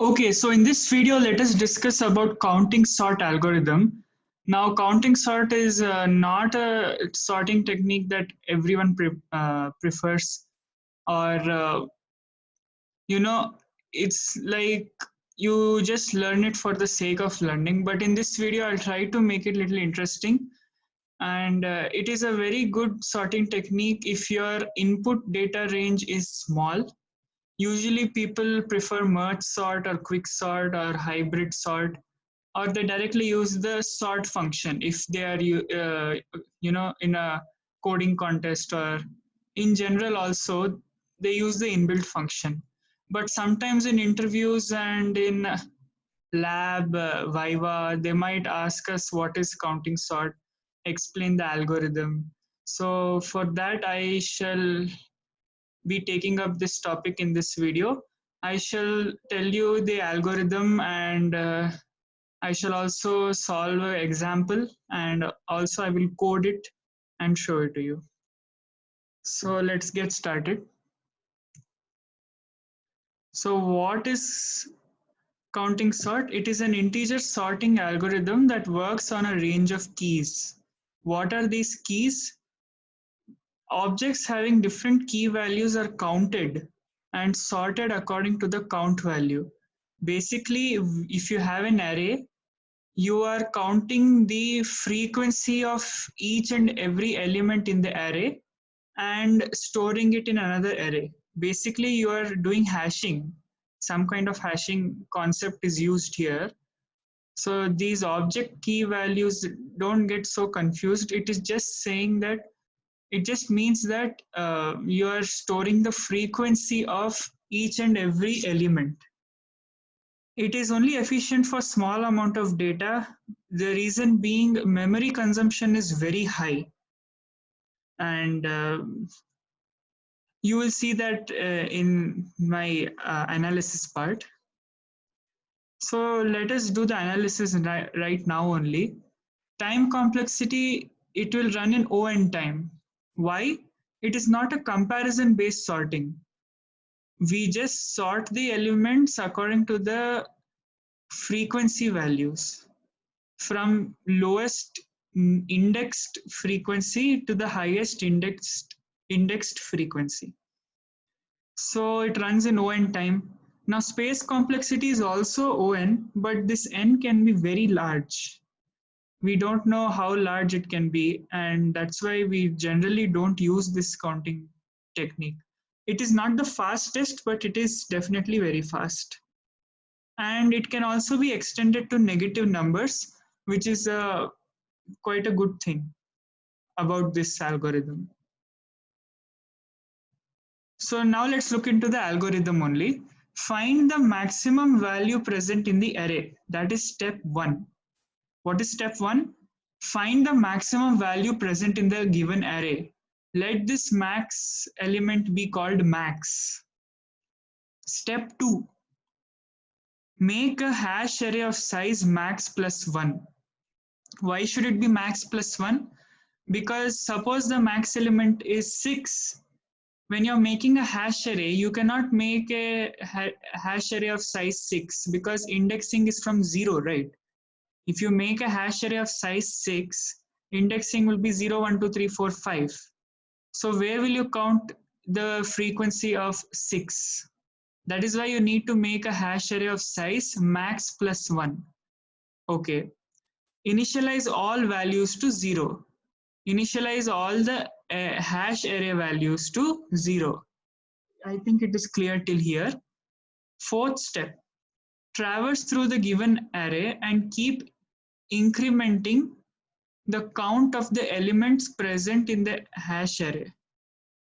Okay, so in this video, let us discuss about counting sort algorithm. Now, counting sort is not a sorting technique that everyone prefers, or you know, it's like you just learn it for the sake of learning. But in this video, I'll try to make it a little interesting. And it is a very good sorting technique if your input data range is small. Usually people prefer merge sort or quick sort or hybrid sort, or they directly use the sort function if they are in a coding contest, or in general also they use the inbuilt function. But sometimes in interviews and in lab viva they might ask us what is counting sort, explain the algorithm. So for that I shall be taking up this topic in this video. I shall tell you the algorithm, and I shall also solve an example, and also I will code it and show it to you. So let's get started. So what is counting sort? It is an integer sorting algorithm that works on a range of keys. What are these keys? Objects having different key values are counted and sorted according to the count value. Basically, if you have an array, you are counting the frequency of each and every element in the array and storing it in another array. Basically, you are doing hashing. Some kind of hashing concept is used here. So these object key values, don't get so confused. It is just saying that it just means that you are storing the frequency of each and every element. It is only efficient for small amount of data. The reason being memory consumption is very high, and you will see that in my analysis part. So let us do the analysis right now only. Time complexity, it will run in O n time. Why? It is not a comparison based sorting. We just sort the elements according to the frequency values from lowest indexed frequency to the highest indexed frequency. So it runs in O(n) time. Now space complexity is also O(n), but this n can be very large. We don't know how large it can be, and that's why we generally don't use this counting technique. It is not the fastest, but it is definitely very fast. And it can also be extended to negative numbers, which is quite a good thing about this algorithm. So now let's look into the algorithm only. Find the maximum value present in the array. That is step 1. What is step 1? Find the maximum value present in the given array. Let this max element be called max. Step 2. Make a hash array of size max plus 1. Why should it be max plus 1? Because suppose the max element is 6. When you're making a hash array, you cannot make a hash array of size 6 because indexing is from 0, right? If you make a hash array of size 6, indexing will be 0, 1, 2, 3, 4, 5. So where will you count the frequency of 6? That is why you need to make a hash array of size max plus 1. Okay. Initialize all values to 0. Initialize all the hash array values to 0. I think it is clear till here. Fourth step, traverse through the given array and keep incrementing the count of the elements present in the hash array,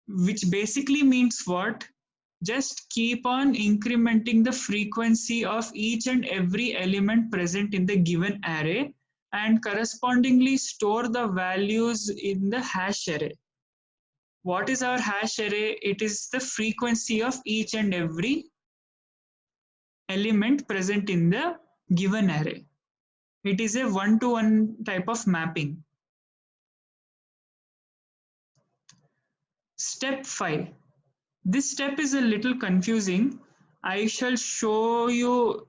which basically means what? Just keep on incrementing the frequency of each and every element present in the given array and correspondingly store the values in the hash array. What is our hash array? It is the frequency of each and every element present in the given array. It is a one-to-one type of mapping. Step 5. This step is a little confusing, I shall show you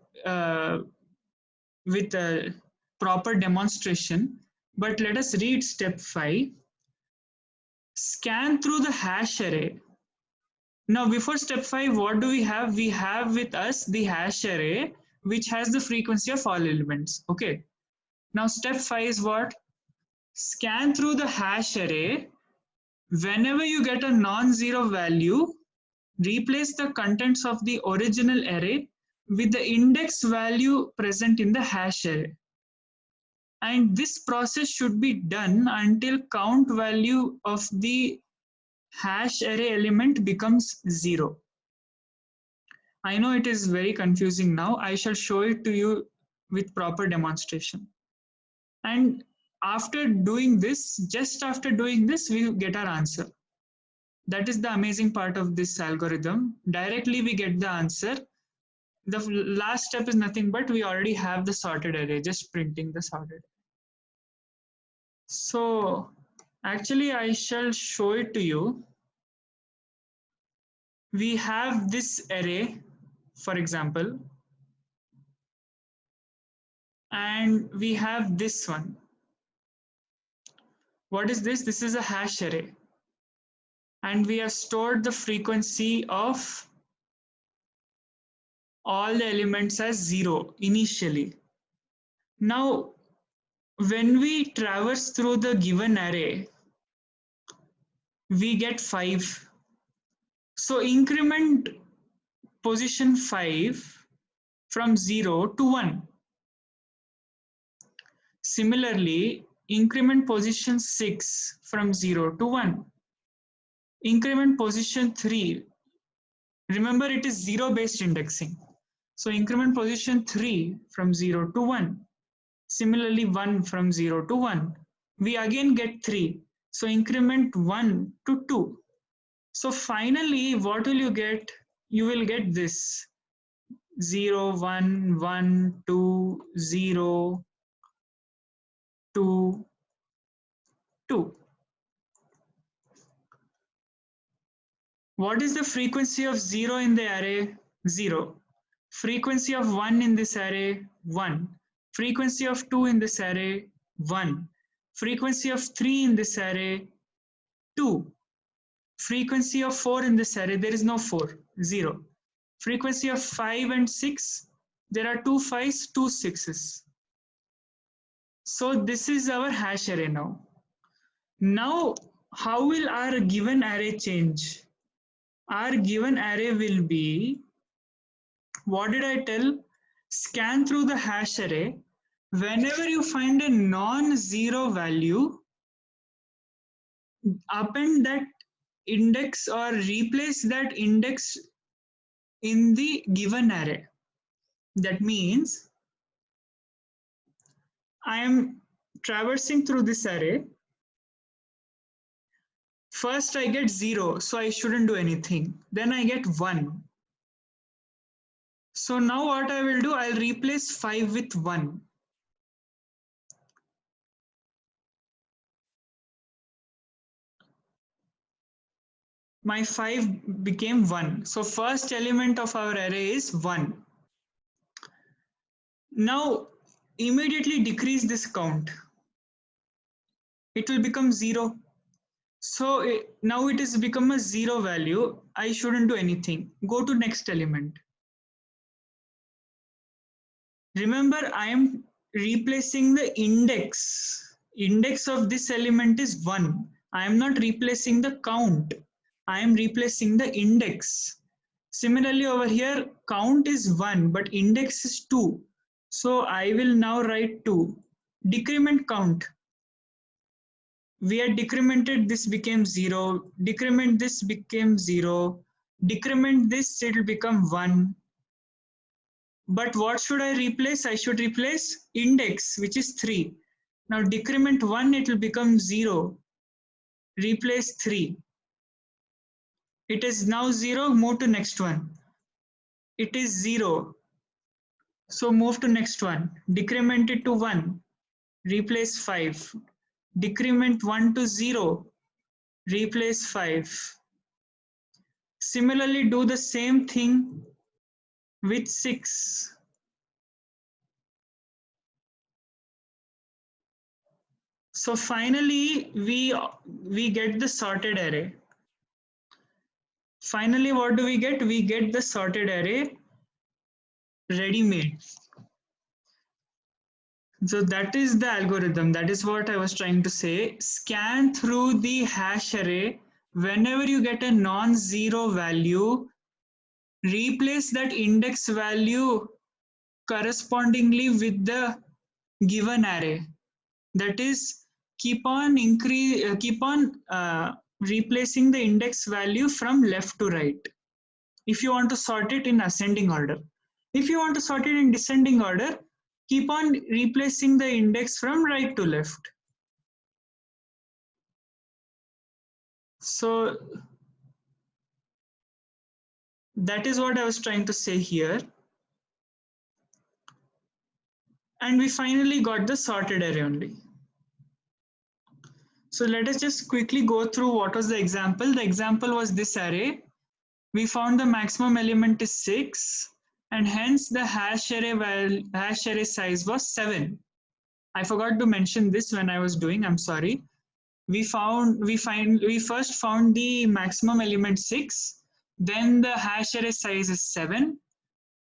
with a proper demonstration, but let us read step 5. Scan through the hash array. Now, before step 5, what do we have? We have with us the hash array, which has the frequency of all elements. Okay. Now, step 5 is what? Scan through the hash array. Whenever you get a non-zero value, replace the contents of the original array with the index value present in the hash array. And this process should be done until count value of the hash array element becomes 0. I know it is very confusing now. I shall show it to you with proper demonstration. And after doing this, just after doing this, we get our answer. That is the amazing part of this algorithm. Directly we get the answer. The last step is nothing but we already have the sorted array, just printing the sorted. So actually I shall show it to you. We have this array, for example, and we have this one. What is this? This is a hash array. And we have stored the frequency of all the elements as 0 initially. Now, when we traverse through the given array, we get 5. So increment position 5 from 0 to 1. Similarly, increment position 6 from 0 to 1. Increment position 3. Remember, it is 0 based indexing. So increment position 3 from 0 to 1. Similarly, 1 from 0 to 1. We again get 3. So increment 1 to 2. So finally, what will you get? You will get this 0, 1, 1, 2, 0, 2, 2. What is the frequency of 0 in the array? 0. Frequency of 1 in this array? 1. Frequency of 2 in this array? 1. Frequency of 3 in this array? 2. Frequency of 4 in this array? There is no 4. 0. Frequency of 5 and 6? There are 2 5s, 2 6s. So this is our hash array now. Now, how will our given array change? Our given array will be, what did I tell? Scan through the hash array. Whenever you find a non-zero value, append that index or replace that index in the given array. That means I am traversing through this array. First I get 0, so I shouldn't do anything. Then I get 1. So now what I will do, I'll replace 5 with 1. My 5 became 1. So first element of our array is 1. Now immediately decrease this count. It will become 0. So now it has become a 0 value. I shouldn't do anything. Go to next element. Remember, I am replacing the index. Index of this element is 1. I am not replacing the count. I am replacing the index. Similarly, over here, count is 1, but index is 2. So I will now write 2. Decrement count. We had decremented, this became 0. Decrement this became 0. Decrement this, it will become 1. But what should I replace? I should replace index, which is 3. Now decrement 1, it will become 0. Replace 3. It is now 0, move to next one. It is 0. So move to next one. Decrement it to 1. Replace 5. Decrement 1 to 0. Replace 5. Similarly, do the same thing with 6. So finally, we get the sorted array. Finally, what do we get? We get the sorted array ready-made. So that is the algorithm. That is what I was trying to say. Scan through the hash array. Whenever you get a non-zero value, replace that index value correspondingly with the given array. That is, keep on replacing the index value from left to right. If you want to sort it in ascending order. If you want to sort it in descending order, keep on replacing the index from right to left. So that is what I was trying to say here. And we finally got the sorted array only. So let us just quickly go through what was the example. The example was this array. We found the maximum element is 6, and hence the hash array size was 7. I forgot to mention this when I was doing, I'm sorry. We first found the maximum element 6, then the hash array size is 7.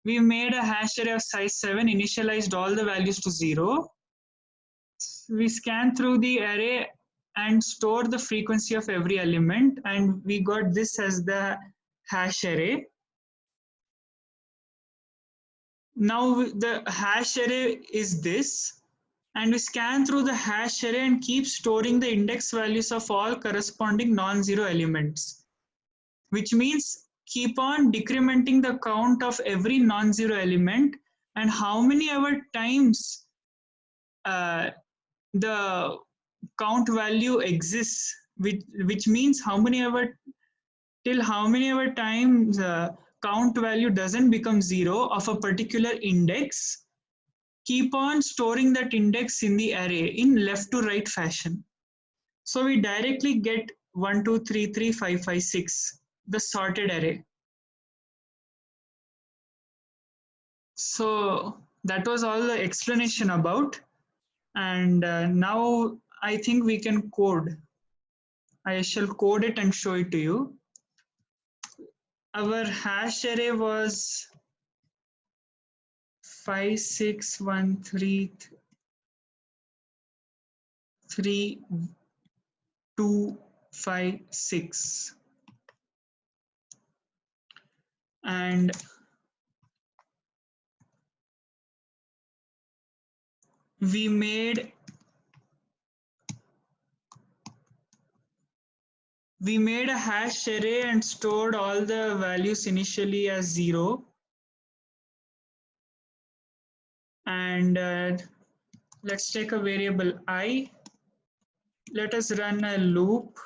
We made a hash array of size 7, initialized all the values to 0. We scan through the array and store the frequency of every element, and we got this as the hash array. Now the hash array is this, and we scan through the hash array and keep storing the index values of all corresponding non-zero elements, which means keep on decrementing the count of every non-zero element, and how many ever times the count value exists, which means how many ever times count value doesn't become 0 of a particular index, keep on storing that index in the array in left to right fashion. So we directly get 1, 2, 3, 3, 5, 5, 6, the sorted array. So that was all the explanation about. And now I think we can code. I shall code it and show it to you. Our hash array was 5, 6, 1, 3, 3, 2, 5, 6. And we made a hash array and stored all the values initially as 0. And let's take a variable I. Let us run a loop.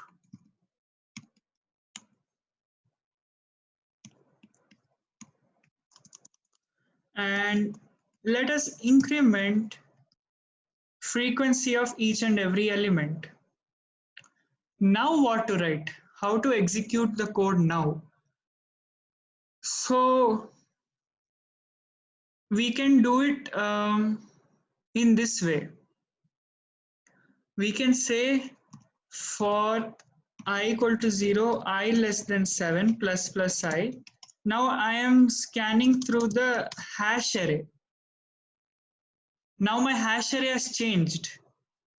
And let us increment frequency of each and every element. Now what to write? How to execute the code now? So we can do it in this way. We can say for I equal to 0, I less than 7 plus plus I. Now I am scanning through the hash array. Now my hash array has changed.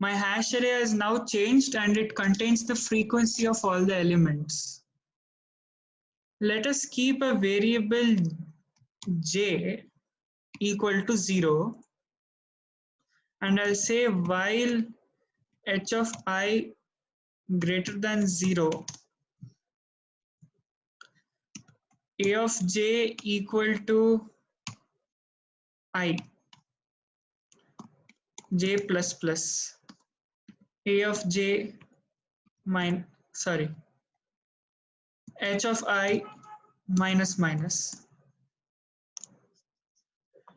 My hash array has now changed and it contains the frequency of all the elements. Let us keep a variable j equal to 0, and I'll say while h of I greater than 0, a of j equal to I, j plus plus, a of j h of I minus minus.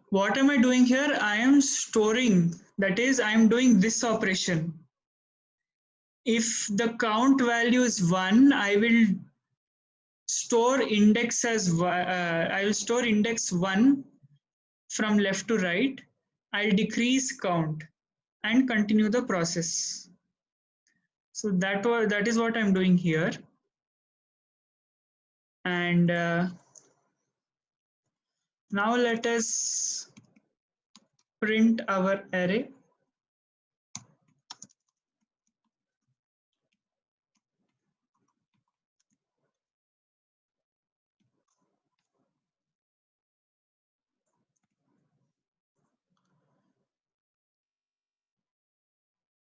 What am I doing here? I am storing, that is, I am doing this operation. If the count value is 1, I will store index as I will store index 1 from left to right. I'll decrease count and continue the process. So that is what I'm doing here. And now let us print our array.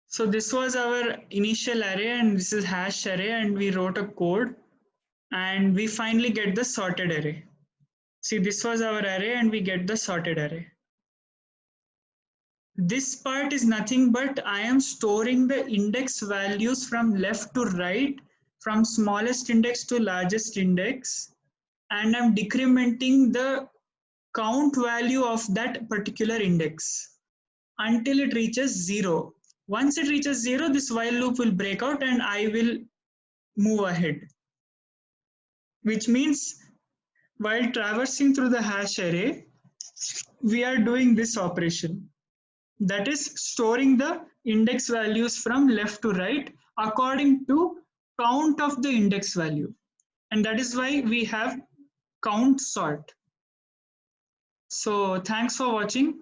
So this was our initial array and this is hash array, and we wrote a code and we finally get the sorted array. See, this was our array and we get the sorted array. This part is nothing but I am storing the index values from left to right, from smallest index to largest index, and I'm decrementing the count value of that particular index until it reaches 0. Once it reaches 0, this while loop will break out and I will move ahead. Which means while traversing through the hash array, we are doing this operation. That is storing the index values from left to right according to count of the index value. And that is why we have count sort. So thanks for watching.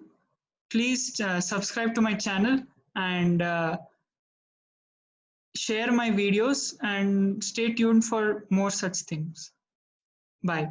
Please subscribe to my channel and share my videos and stay tuned for more such things. Bye.